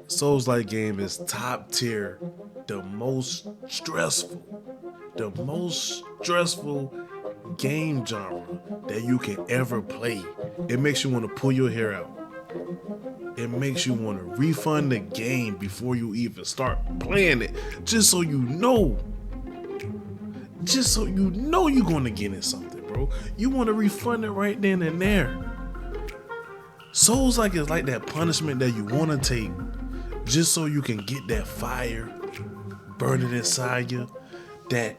Souls-like game is top tier, the most stressful game genre that you can ever play. It makes you want to pull your hair out. It makes you want to refund the game before you even start playing it, just so you know you're gonna get in something, bro. You want to refund it right then and there. Souls-like is like that punishment that you want to take just so you can get that fire burning inside you. That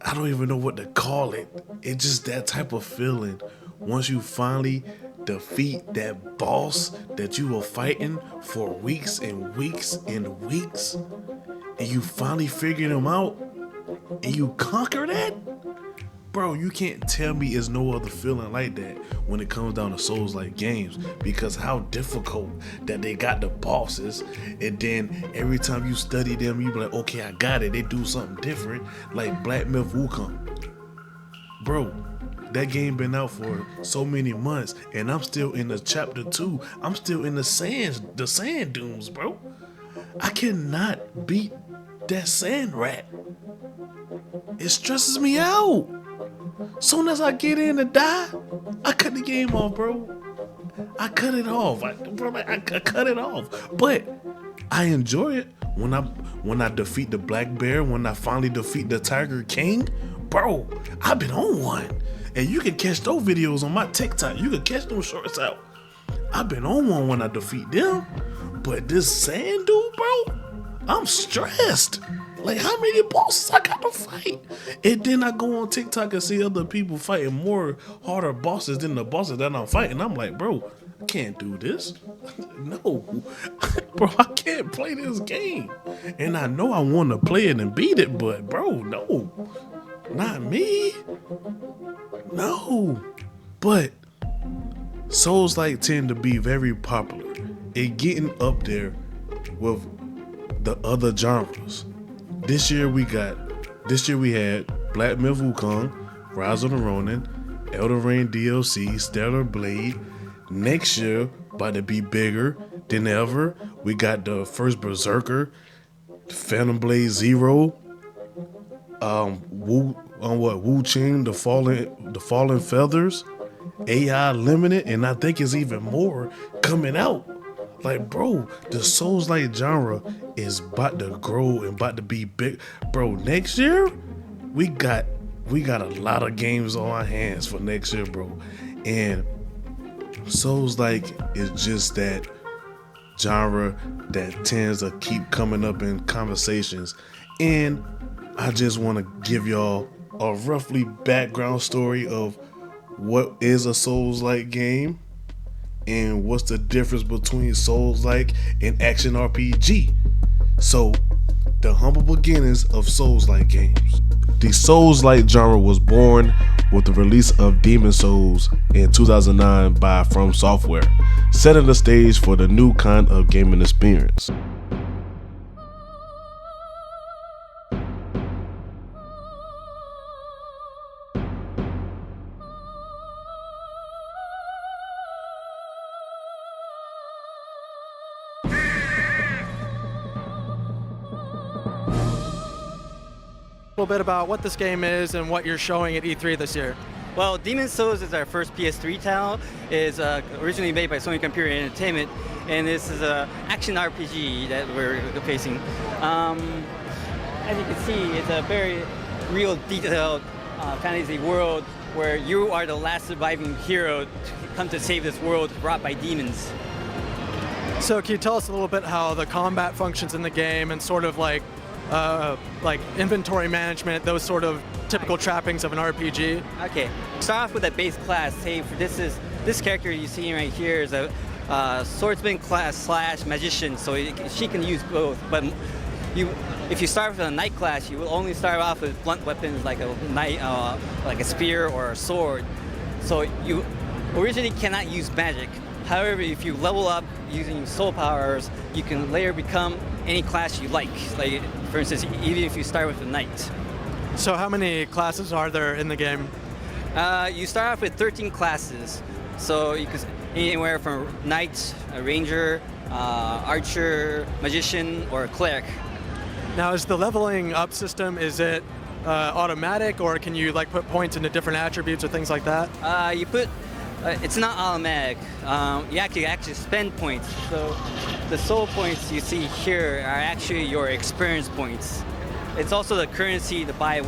I don't even know what to call it. It's just that type of feeling once you finally defeat that boss that you were fighting for weeks and weeks and weeks, and you finally figure him out and you conquer that. Bro, you can't tell me it's no other feeling like that when it comes down to Souls-like games, because how difficult that they got the bosses, and then every time you study them, you be like, okay, I got it. They do something different, like Black Myth Wukong. Bro, that game been out for so many months, and I'm still in the chapter 2. I'm still in the sand dunes, bro. I cannot beat that sand rat. It stresses me out. Soon as I get in and die, I cut the game off, bro. I cut it off. I cut it off. But I enjoy it when I defeat the black bear, when I finally defeat the Tiger King. Bro, I've been on one. And you can catch those videos on my TikTok. You can catch those shorts out. I've been on one when I defeat them. But this sand dude, bro, I'm stressed. Like, how many bosses I got to fight? And then I go on TikTok and see other people fighting more harder bosses than the bosses that I'm fighting. I'm like, bro, I can't do this. No. Bro, I can't play this game. And I know I want to play it and beat it, but bro, no. Not me. No. But Souls-like tend to be very popular. It getting up there with the other genres. This year we had Black Myth Wukong, Rise of the Ronin, Elden Ring DLC, Stellar Blade. Next year, about to be bigger than ever. We got the first Berserker, Phantom Blade Zero, Wu Ching, the Fallen Feathers, AI Limited, and I think it's even more coming out. Like, bro, the Souls-like genre is about to grow and about to be big. Bro, next year, we got a lot of games on our hands for next year, bro. And Souls-like is just that genre that tends to keep coming up in conversations. And I just want to give y'all a roughly background story of what is a Souls-like game and what's the difference between Souls-like and action RPG. So, the humble beginnings of Souls-like games. The Souls-like genre was born with the release of Demon Souls in 2009 by From Software, setting the stage for the new kind of gaming experience. A little bit about what this game is and what you're showing at E3 this year. Well, Demon Souls is our first PS3 title. It's originally made by Sony Computer Entertainment, and this is an action RPG that we're facing. As you can see, it's a very real detailed fantasy world where you are the last surviving hero to come to save this world brought by demons. So can you tell us a little bit how the combat functions in the game and sort of like inventory management, those sort of typical trappings of an RPG? Okay, start off with a base class. Say for this character you see right here is a swordsman class / magician, so she can use both. But if you start with a knight class, you will only start off with blunt weapons like a knight, like a spear or a sword. So you originally cannot use magic. However, if you level up using soul powers, you can later become any class you like. Like, for instance, even if you start with a knight. So how many classes are there in the game? You start off with 13 classes. So anywhere from knight, a ranger, archer, magician, or cleric. Now, is the leveling up system, is it automatic, or can you like put points into different attributes or things like that? It's not automatic. You actually spend points. So the soul points you see here are actually your experience points. It's also the currency to buy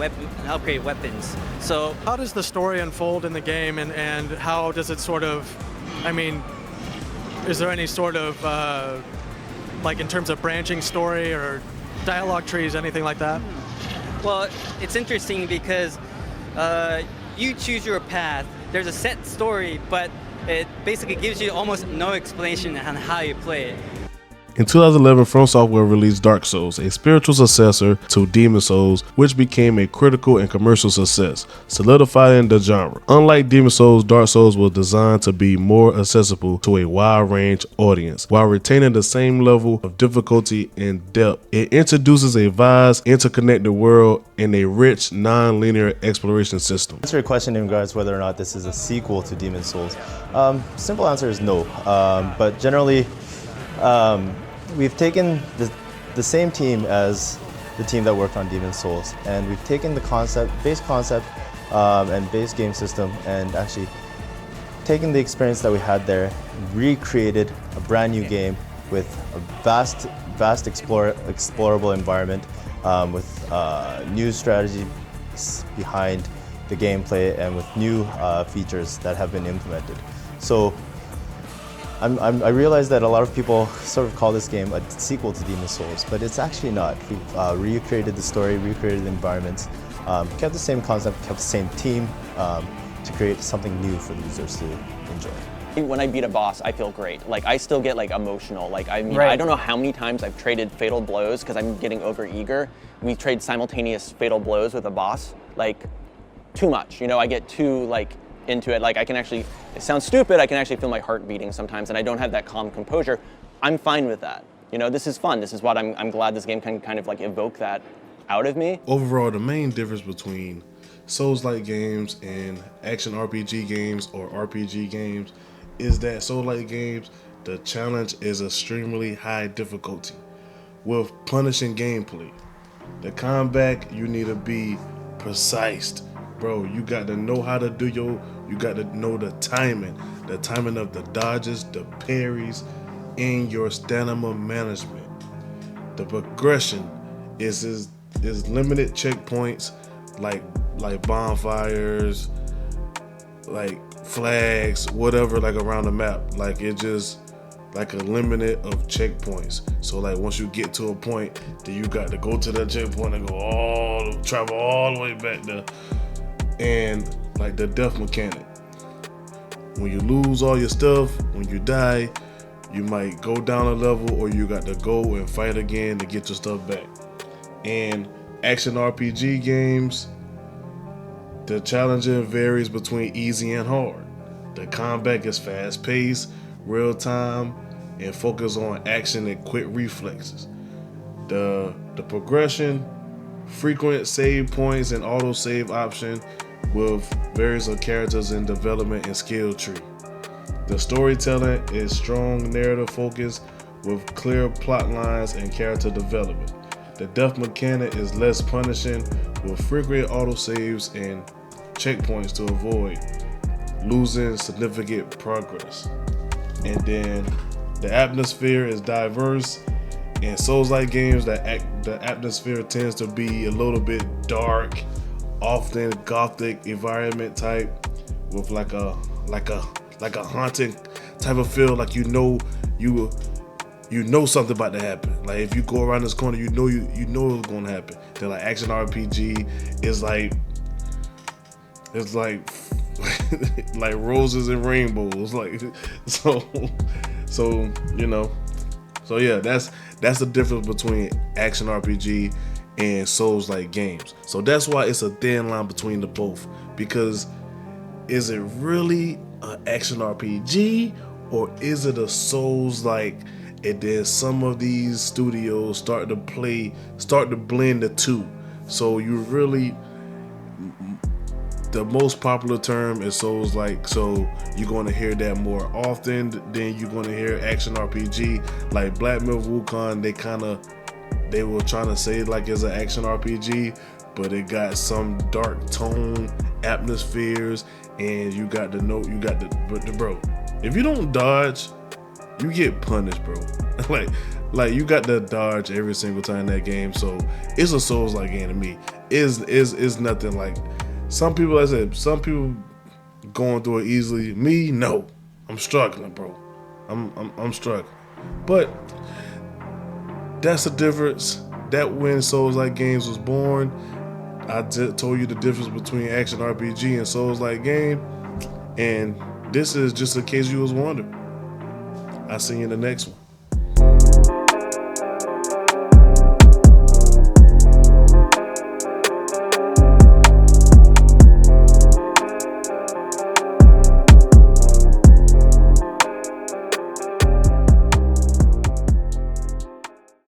upgrade weapons. So how does the story unfold in the game, and how does it sort of, I mean, is there any sort of, like in terms of branching story or dialogue trees, anything like that? Well, it's interesting because you choose your path. There's a set story, but it basically gives you almost no explanation on how you play it. In 2011, From Software released Dark Souls, a spiritual successor to Demon Souls, which became a critical and commercial success, solidifying the genre. Unlike Demon Souls, Dark Souls was designed to be more accessible to a wide range audience, while retaining the same level of difficulty and depth. It introduces a vast, interconnected world and a rich, non-linear exploration system. To answer your question in regards to whether or not this is a sequel to Demon Souls, simple answer is no. But generally, we've taken the same team as the team that worked on Demon Souls, and we've taken the base concept and base game system, and actually taken the experience that we had there, recreated a brand new game with a vast explorable environment, with new strategies behind the gameplay and with new features that have been implemented. So I realize that a lot of people sort of call this game a sequel to Demon Souls, but it's actually not. We've recreated the story, recreated the environments, kept the same concept, kept the same team to create something new for the users to enjoy. When I beat a boss, I feel great. Like, I still get like emotional. Like, I mean, I don't know how many times I've traded fatal blows because I'm getting over eager. We trade simultaneous fatal blows with a boss, like too much. You know, I get too like into it. Like, I can actually, it sounds stupid, I can actually feel my heart beating sometimes, and I don't have that calm composure. I'm fine with that. You know, this is fun. This is what I'm glad this game can kind of like evoke that out of me. Overall, the main difference between Souls-like games and action RPG games or RPG games is that Souls-like games, the challenge is extremely high difficulty with punishing gameplay. The combat, you need to be precise. Bro, you got to know how to do you got to know the timing of the dodges, the parries, and your stamina management. The progression is limited checkpoints like bonfires, like flags, whatever, like around the map. Like, it just like a limit of checkpoints. So like once you get to a point, then you got to go to that checkpoint and travel all the way back there. And like the death mechanic, when you lose all your stuff, when you die, you might go down a level, or you got to go and fight again to get your stuff back. And action RPG games, the challenging varies between easy and hard. The combat is fast paced, real time, and focus on action and quick reflexes. The progression, frequent save points and auto save option with various characters in development and skill tree. The storytelling is strong narrative focus with clear plot lines and character development. The death mechanic is less punishing with frequent autosaves and checkpoints to avoid losing significant progress. And then the atmosphere is diverse. In Souls-like games, the atmosphere tends to be a little bit dark, often gothic environment type, with like a haunting type of feel. Like you know something about to happen. Like if you go around this corner, you know it's gonna happen. Then like action RPG is like like roses and rainbows. Like so you know. So yeah, that's the difference between action RPG and Souls-like games. So that's why it's a thin line between the both, because is it really an action RPG or is it a Souls-like? And then some of these studios start to blend the two. So you really, the most popular term is Souls-like, so you're going to hear that more often than you're going to hear action RPG. Like Black Myth Wukong, they were trying to say it like it's an action RPG, but it got some dark tone, atmospheres, and you got the bro. If you don't dodge, you get punished, bro. like you got to dodge every single time in that game. So it's a Souls-like game to me. Is nothing like. Some people, like I said, some people going through it easily. Me, no. I'm struggling, bro. I'm struggling. But that's the difference. That when Souls-like games was born, I told you the difference between action RPG and Souls-like game. And this is just in case you was wondering. I'll see you in the next one.